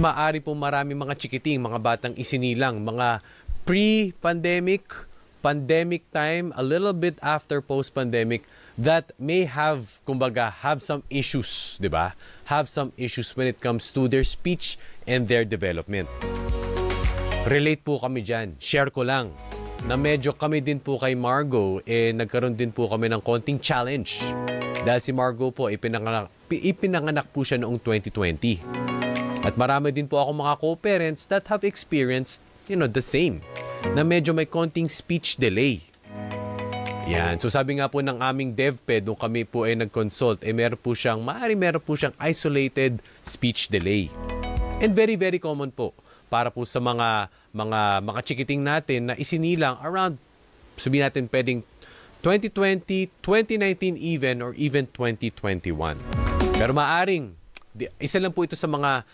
maaari po marami mga chikiting, mga batang isinilang, mga pre-pandemic, pandemic time, a little bit after post-pandemic, that may have, kumbaga, have some issues, di ba? Have some issues when it comes to their speech and their development. Relate po kami dyan. Share ko lang na medyo kami din po kay Margo, nagkaroon din po kami ng konting challenge. Dahil si Margo po, ipinanganak po siya noong 2020. At marami din po ako mga co-parents that have experienced, the same. Na medyo may konting speech delay. Yan. So sabi nga po ng aming DevPed, nung kami po ay nag-consult, meron po siyang isolated speech delay. And very, very common po para po sa mga chikiting natin na isinilang around, sabihin natin pwedeng 2020, 2019 even, or even 2021. Pero maaring, isa lang po ito sa mga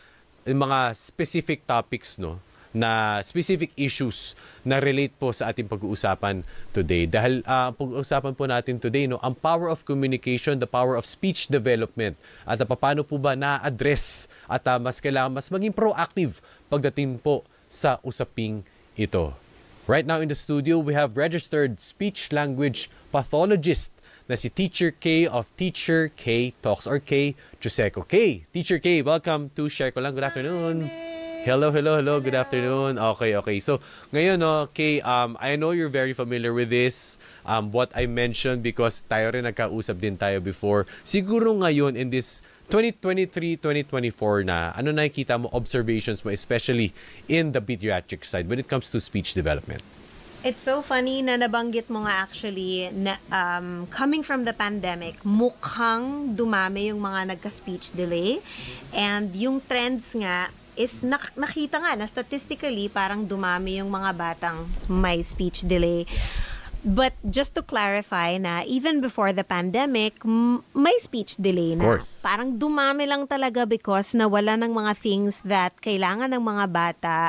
specific topics, na specific issues na relate po sa ating pag-uusapan today. Dahil pag-uusapan po natin today, ang power of communication, the power of speech development, at paano po ba na-address at mas maging proactive pagdating po sa usaping ito. Right now in the studio, we have registered speech language pathologist na si Teacher K of Teacher K Talks, or K Joseco. K, Teacher K, welcome to Share Ko Lang. Good afternoon. Hello. Good afternoon. Okay. So, ngayon, Kay, I know you're very familiar with this, what I mentioned, because tayo rin nagkausap din tayo before. Siguro ngayon, in this 2023, 2024 na, ano nakikita mo, observations mo, especially in the pediatric side when it comes to speech development? It's so funny na nabanggit mo nga actually na coming from the pandemic, mukhang dumami yung mga nagka-speech delay, and yung trends nga is nakita nga na statistically parang dumami yung mga batang may speech delay. But just to clarify na even before the pandemic, may speech delay na. Parang dumami lang talaga because nawala ng mga things that kailangan ng mga bata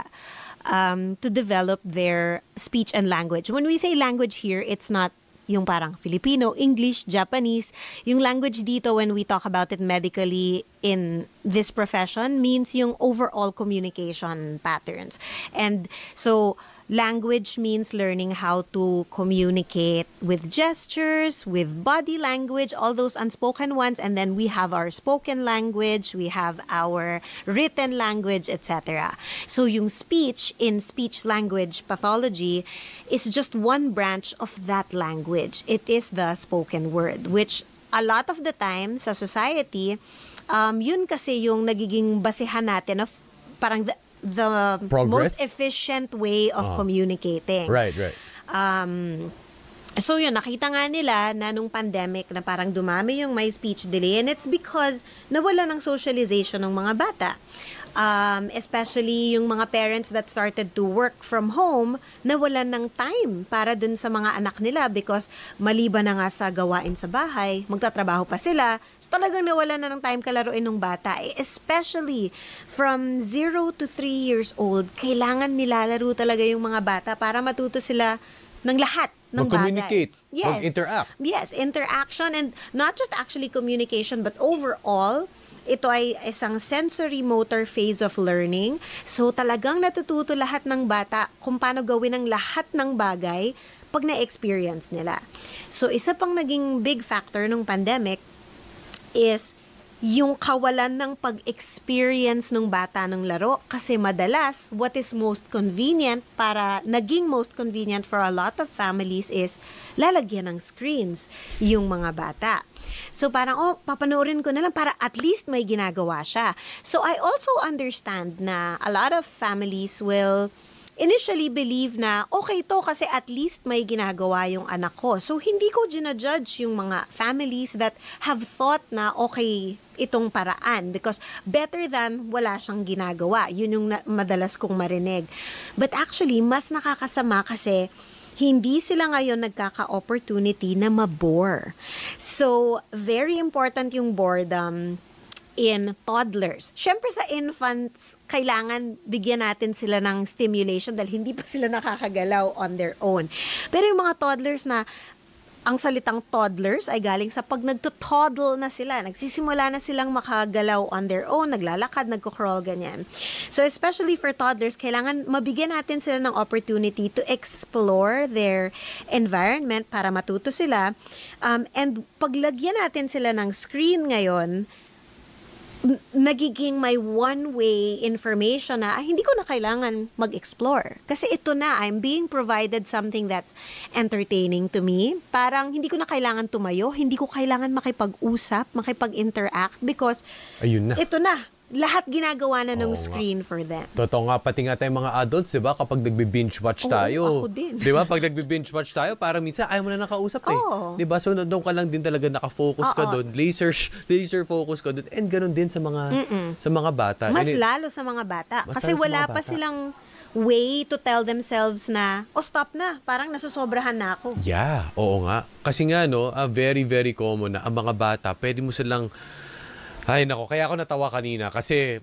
to develop their speech and language. When we say language here, it's not yung parang Filipino, English, Japanese. Yung language dito, when we talk about it medically in this profession, means yung overall communication patterns. And so, language means learning how to communicate with gestures, with body language, all those unspoken ones. And then we have our spoken language, we have our written language, etc. So yung speech in speech language pathology is just one branch of that language. It is the spoken word, which a lot of the time sa society, yun kasi yung nagiging basihan natin of parang the progress? Most efficient way of communicating. Right. So yun, nakita nga nila na nung pandemic na parang dumami yung may speech delay, and it's because nawala ng socialization ng mga bata. Especially yung mga parents that started to work from home, nawalan ng time para dun sa mga anak nila because maliban na nga sa gawain sa bahay, magtatrabaho pa sila. So talagang nawalan na ng time kalaruin ng bata. Especially from 0 to 3 years old, kailangan nilalaro talaga yung mga bata para matuto sila ng lahat ng bagay. Mag-communicate, mag-interact. Yes, interaction, and not just actually communication, but overall, ito ay isang sensory motor phase of learning. So talagang natututo lahat ng bata kung paano gawin ang lahat ng bagay pag na-experience nila. So isa pang naging big factor ng pandemic is yung kawalan ng pag-experience ng bata ng laro, kasi madalas what is most convenient naging most convenient for a lot of families is lalagyan ng screens yung mga bata. So parang, papanoorin ko na lang para at least may ginagawa siya. So I also understand na a lot of families will initially believe na okay to kasi at least may ginagawa yung anak ko. So hindi ko ginajudge yung mga families that have thought na okay itong paraan because better than wala siyang ginagawa. Yun yung madalas kong marinig. But actually, mas nakakasama kasi hindi sila ngayon nagkaka-opportunity na mabore. So, very important yung boredom in toddlers. Siyempre sa infants, kailangan bigyan natin sila ng stimulation dahil hindi pa sila nakakagalaw on their own. Pero yung mga toddlers na ang salitang toddlers ay galing sa pag nagto-toddle na sila. Nagsisimula na silang makagalaw on their own, naglalakad, nagko-crawl, ganyan. So especially for toddlers, kailangan mabigyan natin sila ng opportunity to explore their environment para matuto sila. And paglagyan natin sila ng screen ngayon, nagiging may one-way information na hindi ko na kailangan mag-explore. Kasi ito na, I'm being provided something that's entertaining to me. Parang hindi ko na kailangan tumayo, hindi ko kailangan makipag-usap, makipag-interact because Ayun na. ito na. Lahat ginagawa na ng Oo nga. screen for them. Totoo nga, pati nga tayong mga adults, di ba? Kapag nagbe-binge watch tayo. ako din. Di ba? Pag nagbe-binge watch tayo, parang minsan ayaw mo na nakausap eh. Oo. Di ba? So, doon ka lang din talaga nakafocus ka Oo. doon. Laser focus ka doon. And ganun din sa mga bata. Mas And lalo sa mga bata. Mas Kasi lalo sa wala mga pa bata. silang way to tell themselves na, stop na. Parang nasasobrahan na ako. Yeah, oo nga. Kasi nga, no, very, very common na ang mga bata, pwede mo silang, ay nako, kaya ako natawa kanina kasi,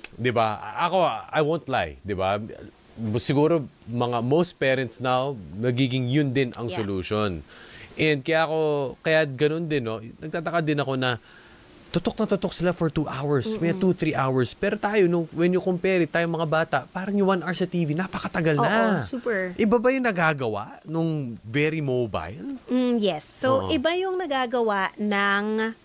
di ba, ako, I won't lie, di ba, siguro most parents now, nagiging yun din ang Yeah. solution. And kaya ganun din, no, nagtataka din ako na, tutok na tutok sila for 2 hours, may 2-3 hours. Pero tayo, when you compare it, tayong mga bata, parang yung 1 hour sa TV, napakatagal na. Oo, super. Iba ba yung nagagawa nung very mobile? Yes. So, Oo. iba yung nagagawa ng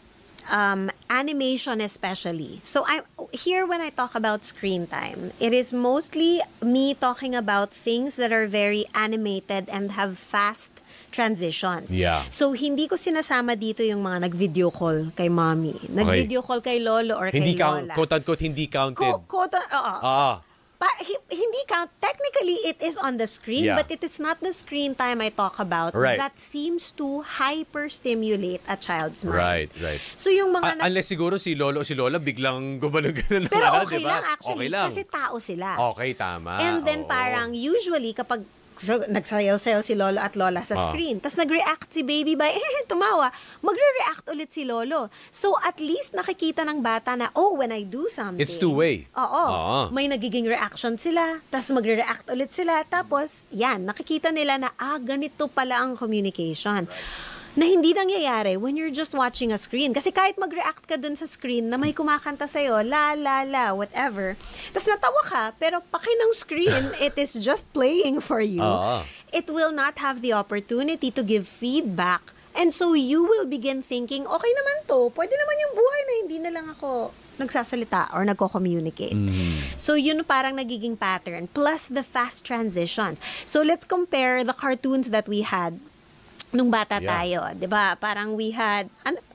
animation especially. So, here when I talk about screen time, it is mostly me talking about things that are very animated and have fast transitions. Yeah. So, hindi ko sinasama dito yung mga nag-video call kay mommy, nag-video call kay lolo or Hindi kay lola. quote-unquote, hindi counted. Oo. Ah, Hindi count. Technically, it is on the screen, Yeah. but it is not the screen time I talk about Right. that seems to hyper-stimulate a child's mind. right. So, yung mga... Unless siguro si lolo o si lola biglang gumano-ganon pero na, okay diba? lang actually, Okay lang. kasi tao sila. Okay, tama. And then Oo. parang usually kapag nagsayaw-sayaw si lolo at lola sa screen, tas nag-react si baby by, tumawa, magre-react ulit si lolo. So at least nakikita ng bata na, when I do something. It's two-way. Oo. Oo. May nagiging reaction sila, tas magre-react ulit sila, tapos yan, nakikita nila na, ganito pala ang communication. Na hindi nangyayari when you're just watching a screen. Kasi kahit mag-react ka dun sa screen na may kumakanta sa'yo, la, la, la, whatever. Tapos natawa ka, pero paki ng screen, it is just playing for you. Oo. It will not have the opportunity to give feedback. And so you will begin thinking, okay naman to, pwede naman yung buhay na hindi na lang ako nagsasalita or nagko-communicate. So yun parang nagiging pattern. Plus the fast transitions. So let's compare the cartoons that we had nung bata Yeah. tayo, 'di ba? Parang we had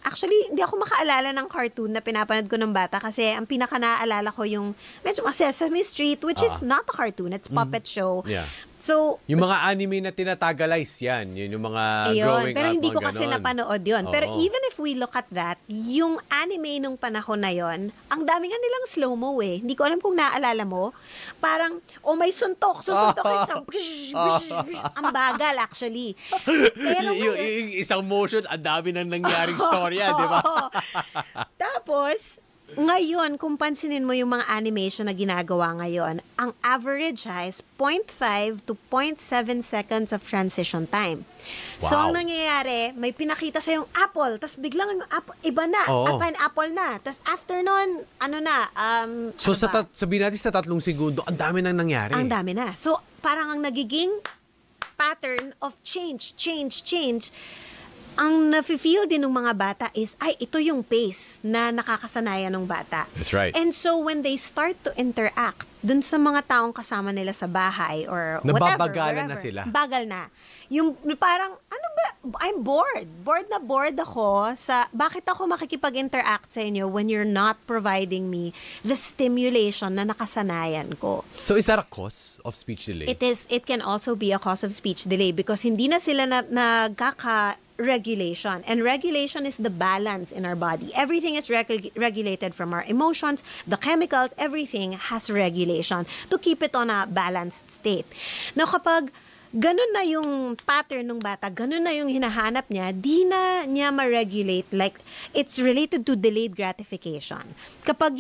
actually hindi ako makaalala ng cartoon na pinapanood ko ng bata kasi ang pinaka naaalala ko yung medyo Sesame Street, which is not a cartoon, it's puppet show. Yeah. So Yung mga anime na tinatagalize yan. Yun yung mga ayun, growing pero up. hindi ko mga kasi ganon. napanood yun. Pero Oo. even if we look at that, yung anime nung panahon na yon, ang dami nga nilang slow-mo eh. Hindi ko alam kung naaalala mo. Parang, may suntok, susuntokin sa ang bagal actually. Pero Yung isang motion, ang dami nang nangyaring storya, di ba? Oo. Tapos, ngayon, kung pansinin mo yung mga animation na ginagawa ngayon, ang average is 0.5 to 0.7 seconds of transition time. So, Wow. ang nangyayari, may pinakita sa yung apple, tapos biglang yung iba na, Oo. pineapple na. Tapos after nun, So, ano ba? sabihin natin sa 3 segundo, ang dami nang nangyari. Ang dami na. So, parang ang nagiging pattern of change. Ang nafe-feel din ng mga bata is, ito yung pace na nakakasanayan ng bata. That's right. And so, when they start to interact dun sa mga taong kasama nila sa bahay or whatever, Nababagalan na wherever, sila. bagal na. Yung parang, ano ba, I'm bored. Bored na bored ako sa, bakit ako makikipag-interact sa inyo when you're not providing me the stimulation na nakasanayan ko. So, is that a cause of speech delay? It can also be a cause of speech delay because hindi na sila nagkaka-regulation. And regulation is the balance in our body. Everything is regulated from our emotions, the chemicals, everything has regulation to keep it on a balanced state. Now, kapag ganun na yung pattern ng bata, ganun na yung hinahanap niya, di na niya ma-regulate. Like, it's related to delayed gratification. Kapag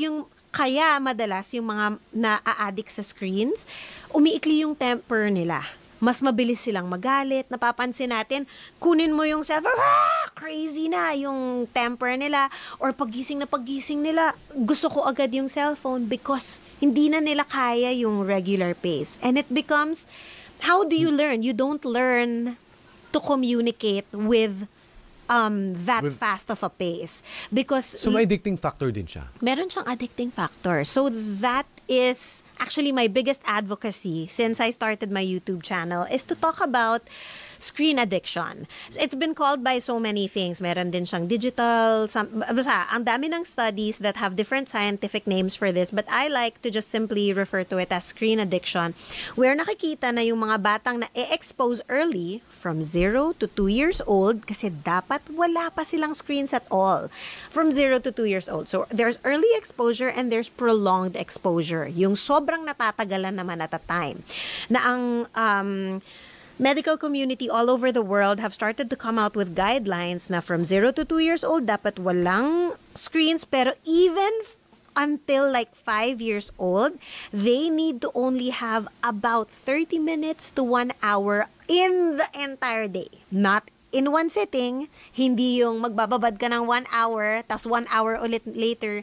kaya madalas yung mga na-addict sa screens, umiikli yung temper nila. mas mabilis silang magalit. Napapansin natin, kunin mo yung cellphone, crazy na yung temper nila. Or paggising nila, gusto ko agad yung cellphone because hindi na nila kaya yung regular pace. And it becomes, how do you learn? You don't learn to communicate with that fast of a pace. Because So may addicting factor din siya. meron siyang addicting factor. So that is actually my biggest advocacy since I started my YouTube channel is to talk about screen addiction. It's been called by so many things. Meron din siyang digital, basta, ang dami ng studies that have different scientific names for this, but I like to just simply refer to it as screen addiction, where nakikita na yung mga batang na e-expose early from 0 to 2 years old kasi dapat wala pa silang screens at all. From 0 to 2 years old. So there's early exposure and there's prolonged exposure. Yung sobrang natatagalan naman at a time. Na ang medical community all over the world have started to come out with guidelines na from 0 to 2 years old, dapat walang screens. Pero even until like 5 years old, they need to only have about 30 minutes to 1 hour in the entire day. Not in one sitting, hindi yung magbababad ka ng 1 hour, tas 1 hour ulit later.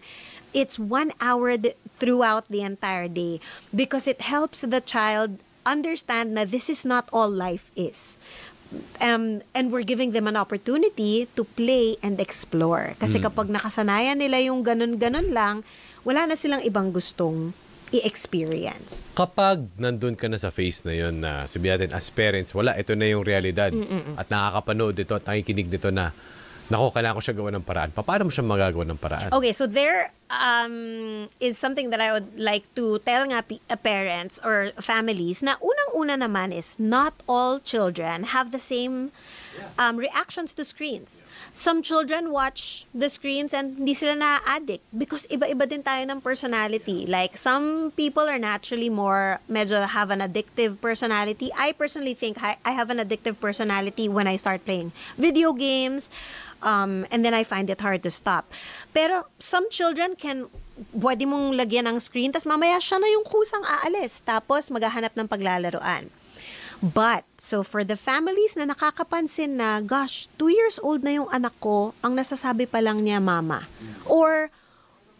It's 1 hour throughout the entire day because it helps the child understand na this is not all life is. And we're giving them an opportunity to play and explore. Kasi kapag nakasanayan nila yung ganun-ganun lang, wala na silang ibang gustong i-experience. Kapag nandun ka na sa phase na yon na sabihin natin as parents, wala, ito na yung realidad. At nakakapanood dito at nakikinig dito na nako, kailangan ko siya gawa ng paraan. Paano mo siya magagawa ng paraan? Okay, so there is something that I would like to tell nga parents or families na unang-una naman is not all children have the same reactions to screens. Some children watch the screens and hindi sila na-addict because iba-iba din tayo ng personality. Like some people are naturally more, medyo have an addictive personality. I personally think I have an addictive personality when I start playing video games. And then I find it hard to stop. Pero some children pwede mong lagyan ng screen, tas mamaya siya na yung kusang aalis. Tapos maghahanap ng paglalaroan. But, so for the families na nakakapansin na, gosh, 2 years old na yung anak ko, ang nasasabi pa lang niya mama. Or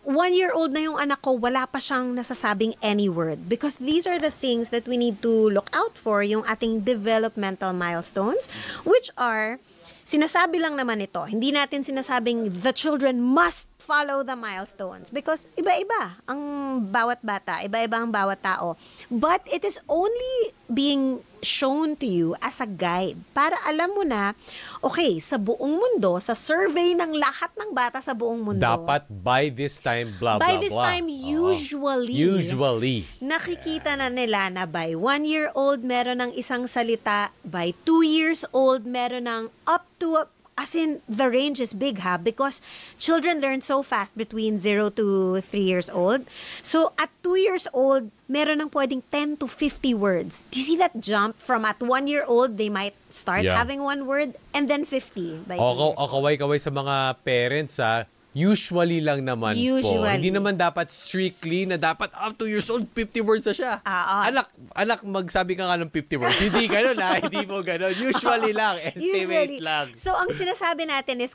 1-year-old na yung anak ko, wala pa siyang nasasabing any word. Because these are the things that we need to look out for, yung ating developmental milestones, which are, sinasabi lang naman ito, hindi natin sinasabing the children must follow the milestones because iba-iba ang bawat bata, iba-iba ang bawat tao. But it is only being shown to you as a guide para alam mo na, okay, sa buong mundo, sa survey ng lahat ng bata sa buong mundo, dapat by this time, blah, blah, blah. by this time, usually, nakikita na nila na by 1-year-old, meron ng isang salita, by 2 years old, meron ng up to, as in, the range is big because children learn so fast between 0 to 3 years old. So, at 2 years old, meron ng pwedeng 10 to 50 words. Do you see that jump from at 1-year-old, they might start having 1 word, and then 50 by 2 years old. Kaway-kaway sa mga parents, usually lang naman po. Hindi naman dapat strictly na dapat 2 years old, 50 words na siya. Anak, magsabi ka nga ng 50 words. Hindi ganun hindi po ganun. Usually lang, estimate lang. So, ang sinasabi natin is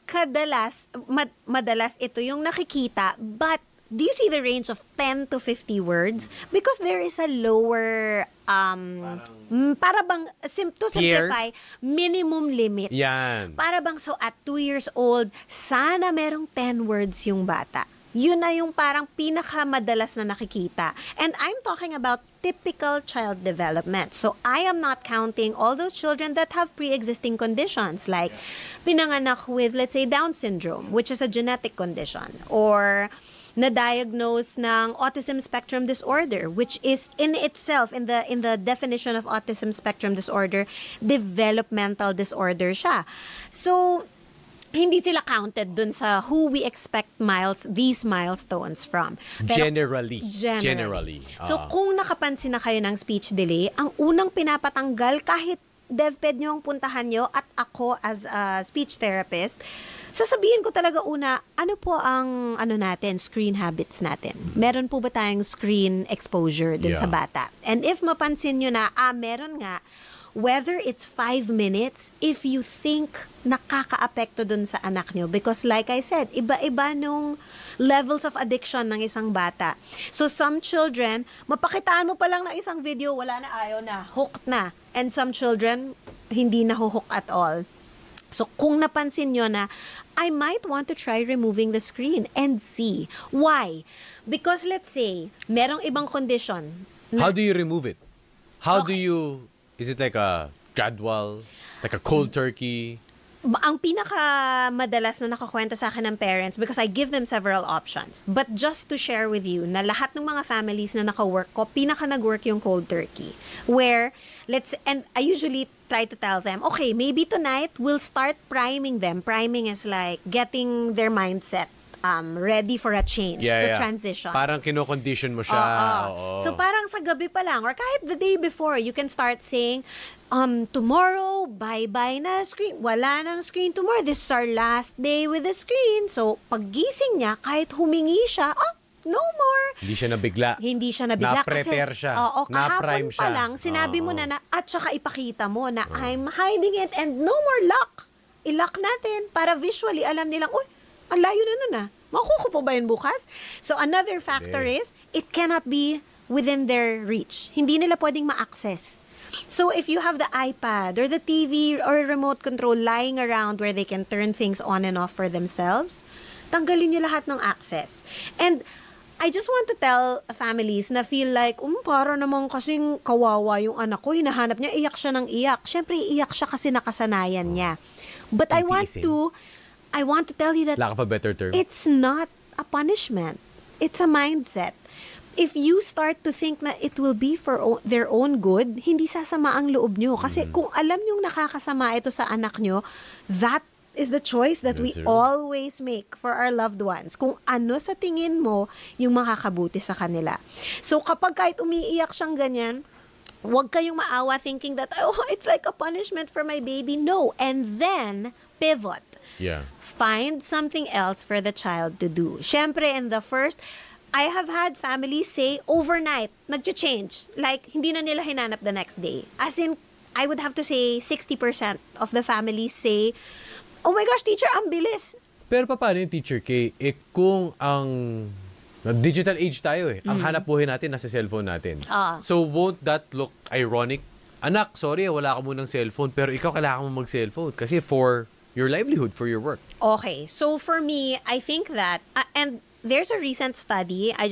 madalas ito yung nakikita, but do you see the range of 10 to 50 words? Because there is a lower, para bang, to simplify, minimum limit. Yan. Para bang, so at 2 years old, sana merong 10 words yung bata. Yun na yung parang pinakamadalas na nakikita. And I'm talking about typical child development. So I am not counting all those children that have pre-existing conditions like pinanganak with, let's say, Down syndrome, which is a genetic condition, or na-diagnose ng autism spectrum disorder, which is in itself, in the definition of autism spectrum disorder, developmental disorder siya. So, hindi sila counted dun sa who we expect these milestones from. Pero, generally. So, kung nakapansin na kayo ng speech delay, ang unang pinapatanggal kahit DevPed nyo ang puntahan nyo at ako as a speech therapist, sasabihin ko talaga una, ano po ang screen habits natin? Meron po ba tayong screen exposure dun sa bata? And if mapansin nyo na, meron nga, whether it's 5 minutes, if you think nakaka-apekto dun sa anak nyo. Because like I said, iba-iba nung levels of addiction ng isang bata. So some children, mapakitaan mo pa lang ng isang video, wala na, ayaw na, hooked na. And some children, hindi na hook at all. So kung napansin nyo na, I might want to try removing the screen and see. Why? Because let's say, merong ibang condition. How do you remove it? How do Okay. you, is it like a gradual, like a cold turkey? Ang pinaka madalas na nakakwento sa akin ng parents, because I give them several options. But just to share with you, na lahat ng mga families na naka-work ko, pinaka nag-work yung cold turkey. Where, and I usually try to tell them, okay, maybe tonight we'll start priming them. Priming is like getting their mindset ready for a change, to transition. Parang kino-condition mo siya. Oo. So parang sa gabi pa lang, or kahit the day before, you can start saying, tomorrow, bye-bye na screen. Wala nang screen tomorrow. This is our last day with the screen. So paggising niya, kahit humingi siya, no more. Hindi siya nabigla. Hindi siya nabigla. Na-prepare siya. Oo, Na-prime kahapon pa siya. lang, sinabi mo Oo. na, at saka ipakita mo na I'm hiding it and no more lock. I-lock natin para visually alam nilang, uy, ang layo na nun ah. Makukuha pa ba yun bukas? So another factor Hindi. is, it cannot be within their reach. Hindi nila pwedeng ma-access. So if you have the iPad or the TV or remote control lying around where they can turn things on and off for themselves, tanggalin nyo lahat ng access. And I just want to tell families na feel like, para namang kasing kawawa yung anak ko, hinahanap niya, iyak siya ng iyak. Siyempre, iyak siya kasi nakasanayan niya. But I want to tell you that Lack of a better term. it's not a punishment. It's a mindset. If you start to think na it will be for their own good, hindi sasama ang loob nyo. Kasi kung alam nyong nakakasama ito sa anak nyo, that is the choice that we Yes, sir. always make for our loved ones. Kung ano sa tingin mo yung makakabuti sa kanila. So kapag kahit umiiyak siyang ganyan, huwag kayong maawa thinking that, it's like a punishment for my baby. No. And then, pivot. Yeah. Find something else for the child to do. Siyempre, in the first, I have had families say, overnight, nag-change. Like, hindi na nila hinanap the next day. As in, I would have to say 60% of the families say, oh my gosh, teacher, ang bilis. Pero paano yung Teacher K? Kung ang digital age tayo ang hanap buhay natin nasa cellphone natin. So won't that look ironic? Anak, sorry, wala ka munang cellphone, pero ikaw kailangan mo mag-cellphone kasi for your livelihood, for your work. Okay, so for me, I think that, and there's a recent study, I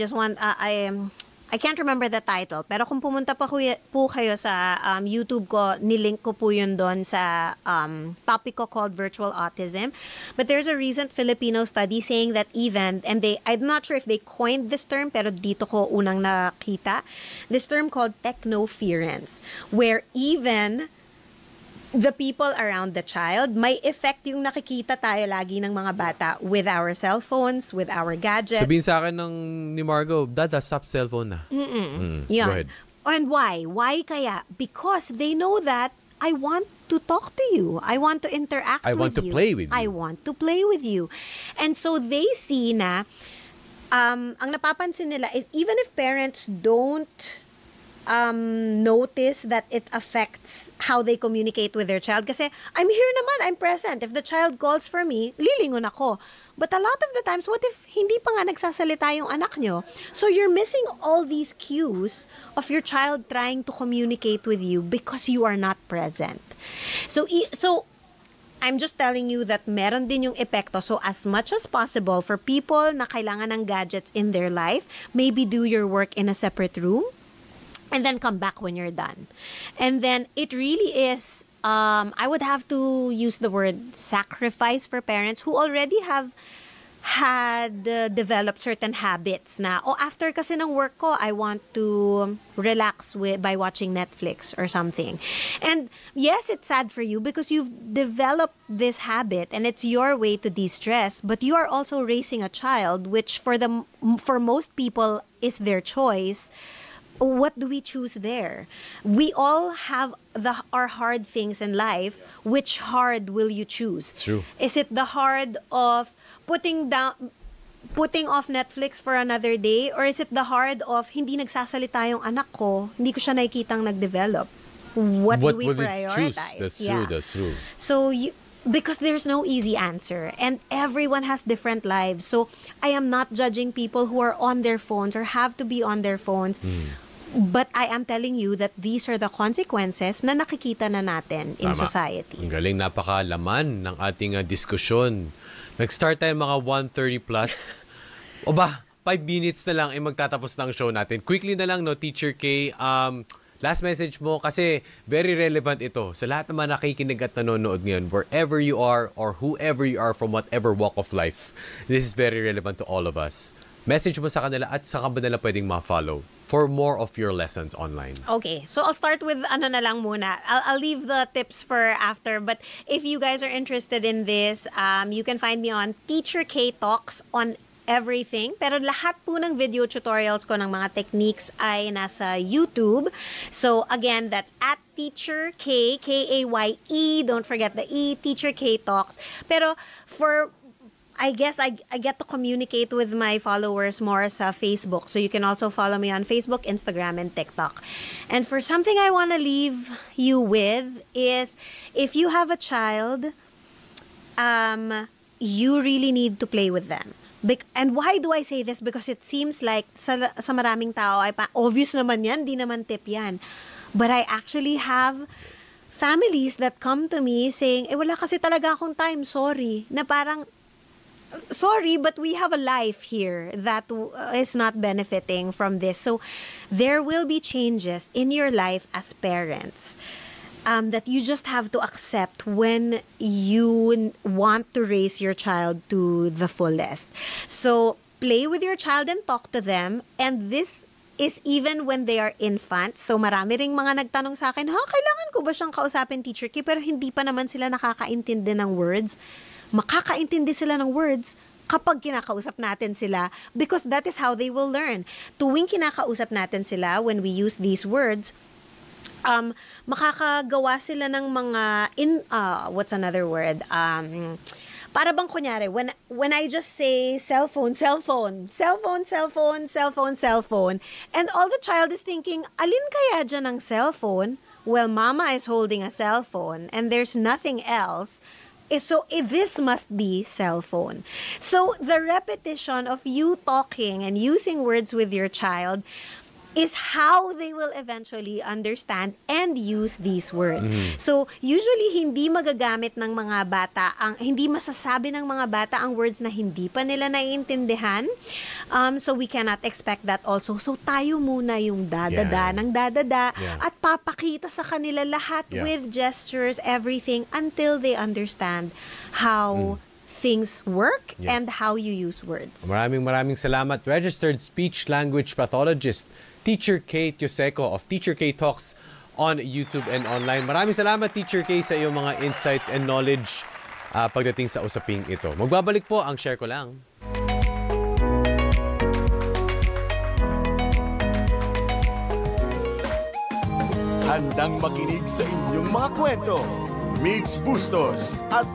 can't remember the title, pero kung pumunta po kayo sa YouTube ko, nilink ko po yun doon sa topic ko called virtual autism. But there's a recent Filipino study saying that even, and I'm not sure if they coined this term, pero dito ko unang nakita, this term called technoference, where even the people around the child, may effect yung nakikita tayo lagi ng mga bata with our cell phones, with our gadgets. Sabihin sa akin ni Margo, Dad, stop cellphone na. Yan. Go ahead. And why? Why kaya? Because they know that I want to talk to you. I want to interact with you. I want to play with you. I want to play with you. And so they see na, ang napapansin nila is even if parents don't notice that it affects how they communicate with their child. Kasi, I'm here naman, I'm present. If the child calls for me, lilingon ako. But a lot of the times, what if hindi pa nga nagsasalita yung anak nyo? So you're missing all these cues of your child trying to communicate with you because you are not present. So I'm just telling you that meron din yung epekto. So as much as possible for people na kailangan ng gadgets in their life, maybe do your work in a separate room. And then come back when you're done. And then it really is, I would have to use the word sacrifice for parents who already have had developed certain habits na, after kasi ng work ko, I want to relax by watching Netflix or something. And yes, it's sad for you because you've developed this habit and it's your way to de-stress, but you are also raising a child, which for most people is their choice. What do we choose there? We all have our hard things in life. Which hard will you choose? It's true. Is it the hard of putting off Netflix for another day? Or is it the hard of hindi nagsasalita yung anak ko, hindi ko siya nakikitang nag-develop? what do we would we choose? prioritize? That's true, that's true. So because there's no easy answer and everyone has different lives. So I am not judging people who are on their phones or have to be on their phones. But I am telling you that these are the consequences na nakikita na natin in Tama. society. Ang galing, napakalaman ng ating diskusyon. Nag-start tayo mga 1:30 plus. O ba, 5 minutes na lang ay magtatapos ng show natin. Quickly na lang, no, Teacher K, last message mo kasi very relevant ito sa lahat naman nakikinig at nanonood ngayon, wherever you are or whoever you are from whatever walk of life. This is very relevant to all of us. Message mo sa kanila at saan ba nila pwedeng ma-follow for more of your lessons online. Okay, so I'll start with ano na lang muna. I'll leave the tips for after. But if you guys are interested in this, you can find me on Teacher K Talks on everything. Pero lahat po ng video tutorials ko ng mga techniques ay nasa YouTube. So again, that's at Teacher K, K-A-Y-E. Don't forget the E, Teacher K Talks. Pero I guess I get to communicate with my followers more sa Facebook. So you can also follow me on Facebook, Instagram, and TikTok. And for something I want to leave you with is if you have a child, you really need to play with them. And why do I say this? Because it seems like sa maraming tao ay obvious naman yan, di naman tip yan. But I actually have families that come to me saying, wala kasi talaga akong time, sorry. Na parang, sorry, but we have a life here that is not benefiting from this. So there will be changes in your life as parents that you just have to accept when you want to raise your child to the fullest. So play with your child and talk to them. And this is even when they are infants. So marami ring mga nagtanong sa akin, kailangan ko ba siyang kausapin, Teacher K? Pero hindi pa naman sila nakakaintindi ng words. Makakaintindi sila ng words kapag kinakausap natin sila because that is how they will learn. Tuwing kinakausap natin sila, when we use these words, makakagawa sila ng mga what's another word? Para bang kunyari, when I just say cellphone, and all the child is thinking, alin kaya dyan ang cellphone? Well, mama is holding a cell phone and there's nothing else. So this must be cell phone. So the repetition of you talking and using words with your child is how they will eventually understand and use these words. So usually hindi magagamit ng mga bata, hindi masasabi ng mga bata ang words na hindi pa nila naiintindihan. So we cannot expect that also. So tayo muna yung dadada ng dadada at papakita sa kanila lahat with gestures, everything until they understand how things work and how you use words. Maraming salamat. Registered speech language pathologist Teacher K Tioseco of Teacher K Talks on YouTube and online. Maraming salamat, Teacher K, sa iyong mga insights and knowledge pagdating sa usaping ito. Magbabalik po ang Share Ko Lang. Handang makinig sa inyong mga kwento. Meets Bustos at